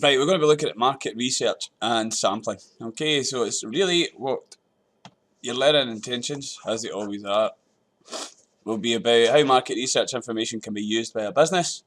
Right, we're going to be looking at market research and sampling. Okay, so it's really what your learning intentions, as they always are, will be about how market research information can be used by a business,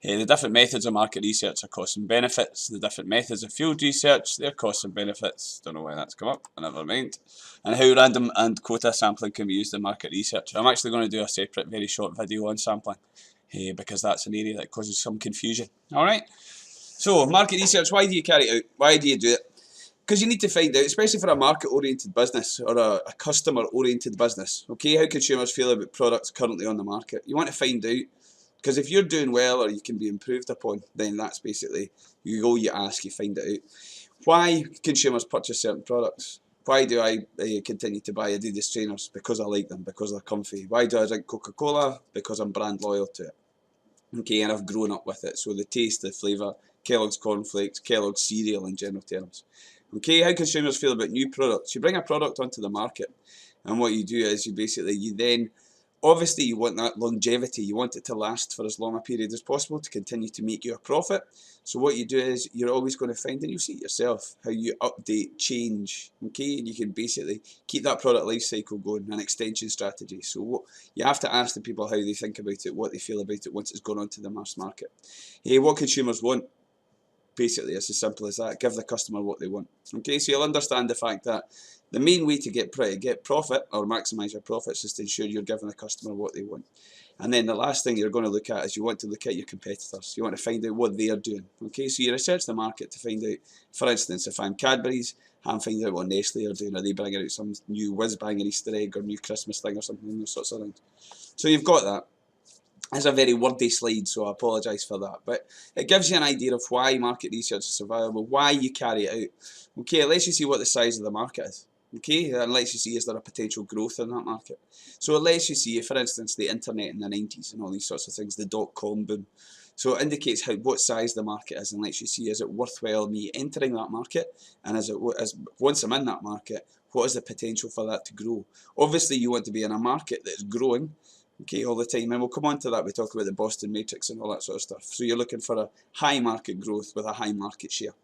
the different methods of market research are costs and benefits, the different methods of field research, their costs and benefits, don't know why that's come up, never mind, and how random and quota sampling can be used in market research. I'm actually going to do a separate, very short video on sampling, because that's an area that causes some confusion. Alright, so market research, why do you carry it out? Why do you do it? Because you need to find out, especially for a market-oriented business or a customer-oriented business, okay, how consumers feel about products currently on the market. You want to find out, because if you're doing well or you can be improved upon, then that's basically, you go, you ask, you find it out. Why consumers purchase certain products? Why do I continue to buy Adidas trainers? Because I like them, because they're comfy. Why do I drink Coca-Cola? Because I'm brand loyal to it. Okay, and I've grown up with it. So the taste, the flavour, Kellogg's cornflakes, Kellogg's cereal in general terms. Okay, how consumers feel about new products. You bring a product onto the market, and what you do is you then, obviously you want that longevity, you want it to last for as long a period as possible to continue to make you a profit. So what you do is you're always going to find, and you'll see it yourself, how you update, change, okay, and you can basically keep that product life cycle going, an extension strategy. So you have to ask the people how they think about it, what they feel about it once it's gone onto the mass market. Hey, what consumers want. Basically, it's as simple as that. Give the customer what they want. Okay, so you'll understand the fact that the main way to get profit or maximise your profits is to ensure you're giving the customer what they want. And then the last thing you're going to look at is you want to look at your competitors. You want to find out what they are doing. Okay, so you research the market to find out, for instance, if I'm Cadbury's, I'm finding out what Nestle are doing. Are they bringing out some new whiz-bang Easter egg or new Christmas thing or something, those sorts of things. So you've got that. It's a very wordy slide, so I apologise for that. But it gives you an idea of why market research is so valuable, why you carry it out. Okay, it lets you see what the size of the market is. Okay, it lets you see is there a potential growth in that market. So it lets you see, for instance, the internet in the 90s and all these sorts of things, the dot-com boom. So it indicates what size the market is and lets you see, is it worthwhile me entering that market, and once I'm in that market, what is the potential for that to grow? Obviously you want to be in a market that is growing, okay, all the time, and we'll come on to that. We talk about the Boston Matrix and all that sort of stuff. So you're looking for a high market growth with a high market share.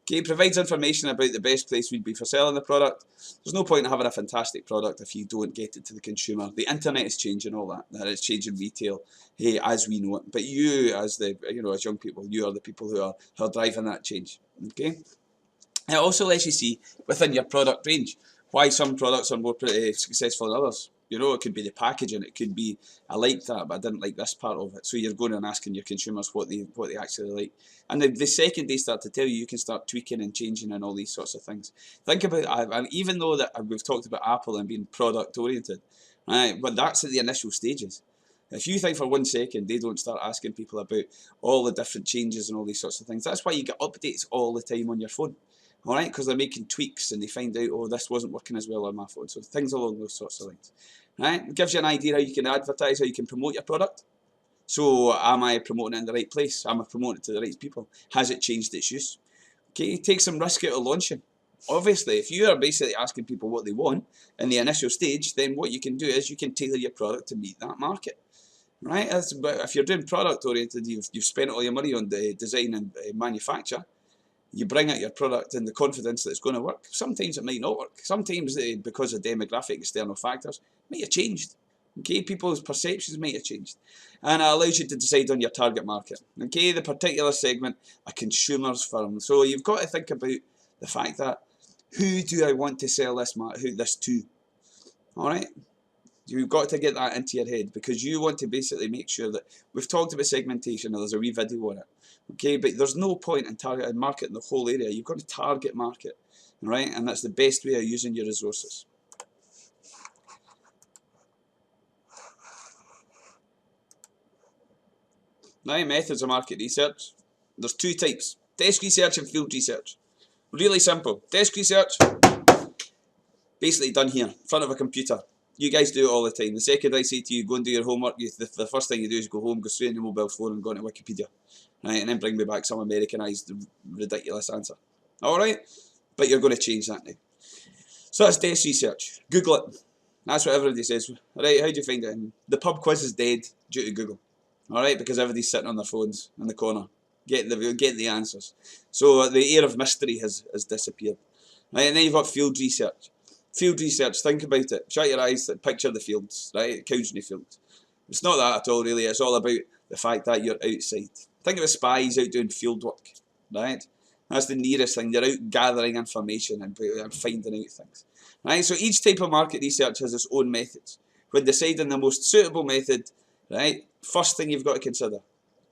Okay, provides information about the best place we'd be for selling the product. There's no point in having a fantastic product if you don't get it to the consumer. The internet is changing all that. It's changing retail, hey, as we know it. But you, as as young people, you are the people who are driving that change. Okay. It also lets you see within your product range why some products are more successful than others. You know, it could be the packaging, it could be, I liked that, but I didn't like this part of it. So you're going and asking your consumers what they actually like. And the second they start to tell you, you can start tweaking and changing and all these sorts of things. Think about, even though that we've talked about Apple and being product oriented, right, but that's at the initial stages. If you think for 1 second they don't start asking people about all the different changes and all these sorts of things, that's why you get updates all the time on your phone. Alright, because they're making tweaks and they find out, oh, this wasn't working as well on my phone. So things along those sorts of lines. Right? It gives you an idea how you can advertise, how you can promote your product. So am I promoting it in the right place? Am I promoting it to the right people? Has it changed its use? Okay, take some risk out of launching. Obviously, if you are basically asking people what they want in the initial stage, then what you can do is you can tailor your product to meet that market. Right? But if you're doing product oriented, you've spent all your money on the design and manufacture. You bring out your product in the confidence that it's going to work. Sometimes it might not work. Sometimes because of demographic external factors, it might have changed. Okay, people's perceptions might have changed. And it allows you to decide on your target market. Okay, the particular segment, a consumer's firm. So you've got to think about the fact that, who do I want to sell this to? Alright? You've got to get that into your head, because you want to basically make sure that, we've talked about segmentation, and there's a wee video on it. Okay, but there's no point in targeting market in the whole area. You've got to target market, right? And that's the best way of using your resources. Now, methods of market research. There's 2 types: desk research and field research. Really simple. Desk research, basically done here, in front of a computer. You guys do it all the time. The second I say to you, go and do your homework, the first thing you do is go home, go straight on your mobile phone and go into Wikipedia. Right, and then bring me back some Americanized, ridiculous answer. Alright? But you're going to change that now. So that's desk research. Google it. That's what everybody says. Right, how do you find it? And the pub quiz is dead due to Google. Alright, because everybody's sitting on their phones in the corner. get the answers. So the air of mystery has disappeared. Right, and then you've got field research. Field research, think about it. Shut your eyes, picture the fields, right? Cowsney Fields. It's not that at all, really. It's all about the fact that you're outside. Think of the spies out doing field work, right? That's the nearest thing. They're out gathering information and finding out things. Right? So each type of market research has its own methods. When deciding the most suitable method, right, first thing you've got to consider,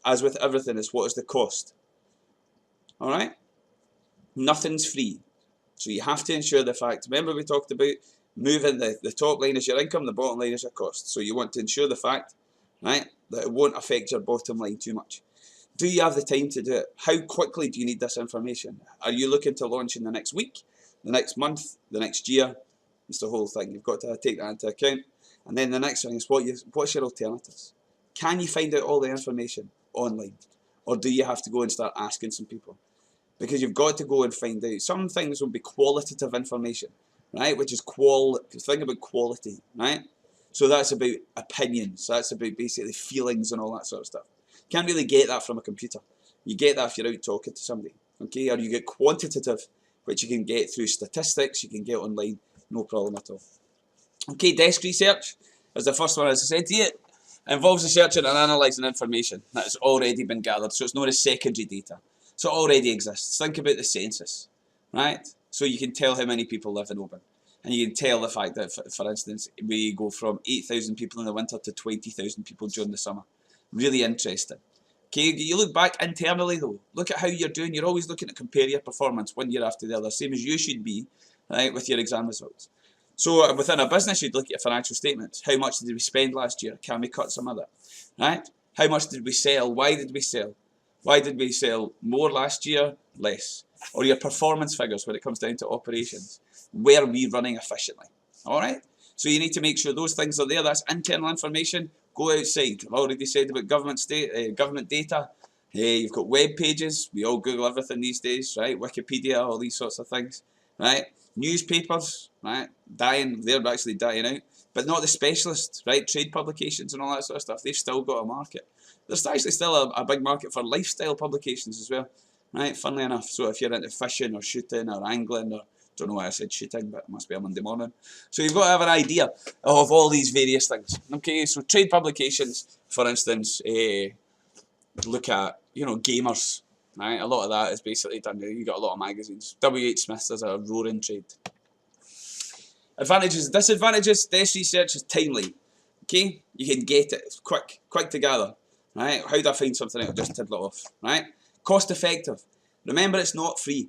as with everything, is what is the cost. Alright? Nothing's free. So you have to ensure the fact, remember we talked about moving the top line is your income, the bottom line is your cost. So you want to ensure the fact, right, that it won't affect your bottom line too much. Do you have the time to do it? How quickly do you need this information? Are you looking to launch in the next week, the next month, the next year? It's the whole thing. You've got to take that into account. And then the next thing is what's your alternatives? Can you find out all the information online? Or do you have to go and start asking some people? Because you've got to go and find out. Some things will be qualitative information, right? Which is think about quality, right? So that's about opinions. That's about basically feelings and all that sort of stuff. Can't really get that from a computer. You get that if you're out talking to somebody, okay? Or you get quantitative, which you can get through statistics, you can get online, no problem at all. Okay, desk research is the first one, as I said to you. It involves researching and analysing information that has already been gathered, so it's known as secondary data. So it already exists. Think about the census, right? So you can tell how many people live in Oban. And you can tell the fact that, for instance, we go from 8,000 people in the winter to 20,000 people during the summer. Really interesting. Okay, you look back internally though. Look at how you're doing. You're always looking to compare your performance one year after the other, same as you should be, right, with your exam results. So within a business, you'd look at your financial statements. How much did we spend last year? Can we cut some of that? Right? How much did we sell? Why did we sell? Why did we sell more last year? Less. Or your performance figures when it comes down to operations. Were we running efficiently? Alright? So you need to make sure those things are there. That's internal information. Go outside. I've already said about government data. You've got web pages. We all Google everything these days, right? Wikipedia, all these sorts of things, right? Newspapers, right? They're actually dying out. But not the specialists, right? Trade publications and all that sort of stuff. They've still got a market. There's actually still a big market for lifestyle publications as well, right? Funnily enough. So if you're into fishing or shooting or angling or, don't know why I said shooting, but it must be a Monday morning. So you've got to have an idea of all these various things. Okay, so trade publications, for instance, look at, gamers, right? A lot of that is basically done. You've got a lot of magazines. W.H. Smith does a roaring trade. Advantages and disadvantages. Desk research is timely. Okay, you can get it. It's quick to gather. Right? How do I find something out? Just tiddle it off. Right? Cost effective. Remember, it's not free.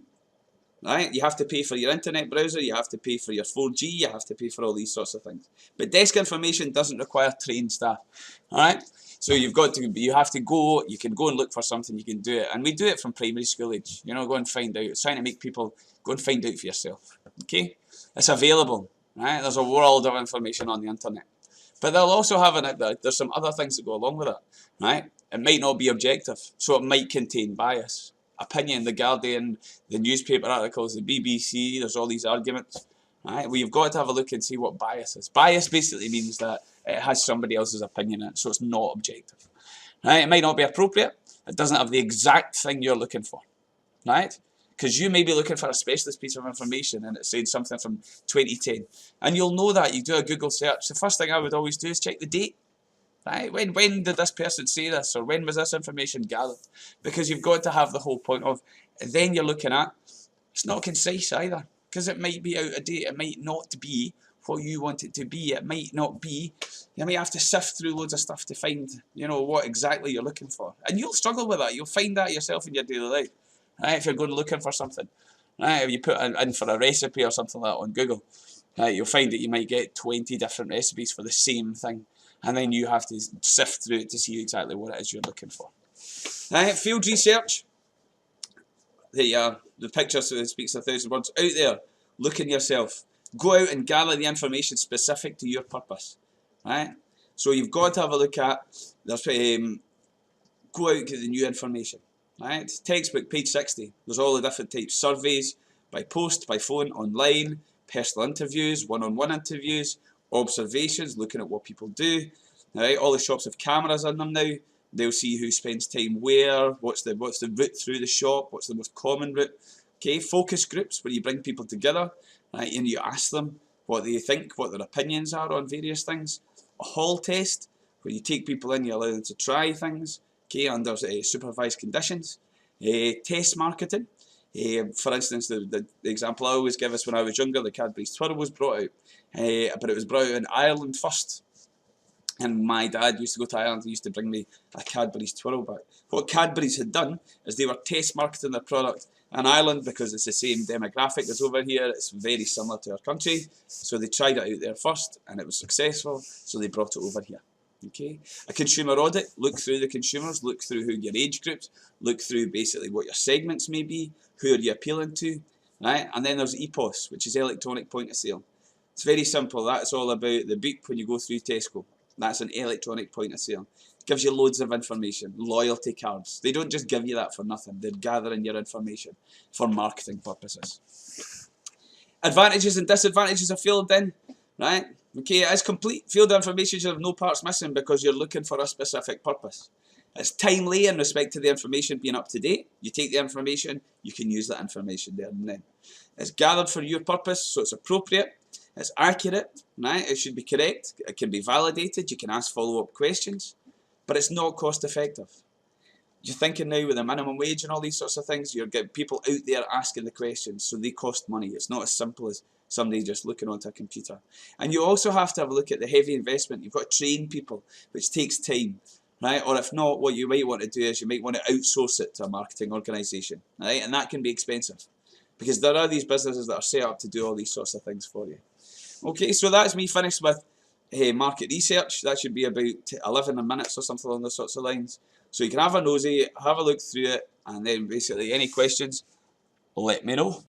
Right? You have to pay for your internet browser. You have to pay for your 4G. You have to pay for all these sorts of things. But desk information doesn't require trained staff. All right? So you have to go. You can go and look for something. You can do it, and we do it from primary school age. Go and find out. It's trying to make people go and find out for yourself. Okay? It's available. Right? There's a world of information on the internet. But they'll also have there's some other things that go along with it, right? It might not be objective, so it might contain bias. Opinion, The Guardian, the newspaper articles, the BBC, there's all these arguments, right? Well, you've got to have a look and see what bias is. Bias basically means that it has somebody else's opinion in it, so it's not objective, right? It might not be appropriate. It doesn't have the exact thing you're looking for, right? Because you may be looking for a specialist piece of information and it's saying something from 2010. And you'll know that. You do a Google search. The first thing I would always do is check the date. Right? When did this person say this? Or when was this information gathered? Because you've got to have the whole point of, then you're looking at, it's not concise either. Because it might be out of date. It might not be what you want it to be. It might not be. You might have to sift through loads of stuff to find, what exactly you're looking for. And you'll struggle with that. You'll find that yourself in your daily life. Right, if you're going looking for something, right, if you put in for a recipe or something like that on Google, right, you'll find that you might get 20 different recipes for the same thing, and then you have to sift through it to see exactly what it is you're looking for. Right, field research. There you are. The picture speaks 1,000 words. Out there, look in yourself. Go out and gather the information specific to your purpose. Right, so you've got to have a look at. Go out and get the new information. Right, textbook, page 60. There's all the different types. Surveys, by post, by phone, online, personal interviews, one-on-one interviews, observations, looking at what people do. Right, all the shops have cameras on them now. They'll see who spends time where, what's the route through the shop, what's the most common route. Okay, focus groups where you bring people together, right, and you ask them what they think, what their opinions are on various things. A hall test where you take people in, you allow them to try things, okay, under supervised conditions. Test marketing. For instance, the example I always give is when I was younger, the Cadbury's Twirl was brought out, but it was brought out in Ireland first. And my dad used to go to Ireland, he used to bring me a Cadbury's Twirl back. What Cadbury's had done is they were test marketing their product in Ireland because it's the same demographic as over here, it's very similar to our country. So they tried it out there first and it was successful, so they brought it over here. Okay, a consumer audit, look through the consumers, look through who your age groups, look through basically what your segments may be, who are you appealing to, right? And then there's EPOS, which is electronic point of sale. It's very simple, that's all about the beep when you go through Tesco. That's an electronic point of sale. It gives you loads of information, loyalty cards. They don't just give you that for nothing, they're gathering your information for marketing purposes. Advantages and disadvantages of filled in, right? Okay, it is complete. Field information should have no parts missing because you're looking for a specific purpose. It's timely in respect to the information being up to date. You take the information, you can use that information there and then. It's gathered for your purpose, so it's appropriate. It's accurate, right? It should be correct. It can be validated. You can ask follow-up questions, but it's not cost effective. You're thinking now with the minimum wage and all these sorts of things, you're getting people out there asking the questions, so they cost money. It's not as simple as somebody just looking onto a computer. And you also have to have a look at the heavy investment. You've got to train people, which takes time, right? Or if not, what you might want to do is you might want to outsource it to a marketing organisation, right? And that can be expensive because there are these businesses that are set up to do all these sorts of things for you. Okay, so that's me finished with market research. That should be about 11 minutes or something along those sorts of lines. So you can have a nosy, have a look through it, and then basically any questions, let me know.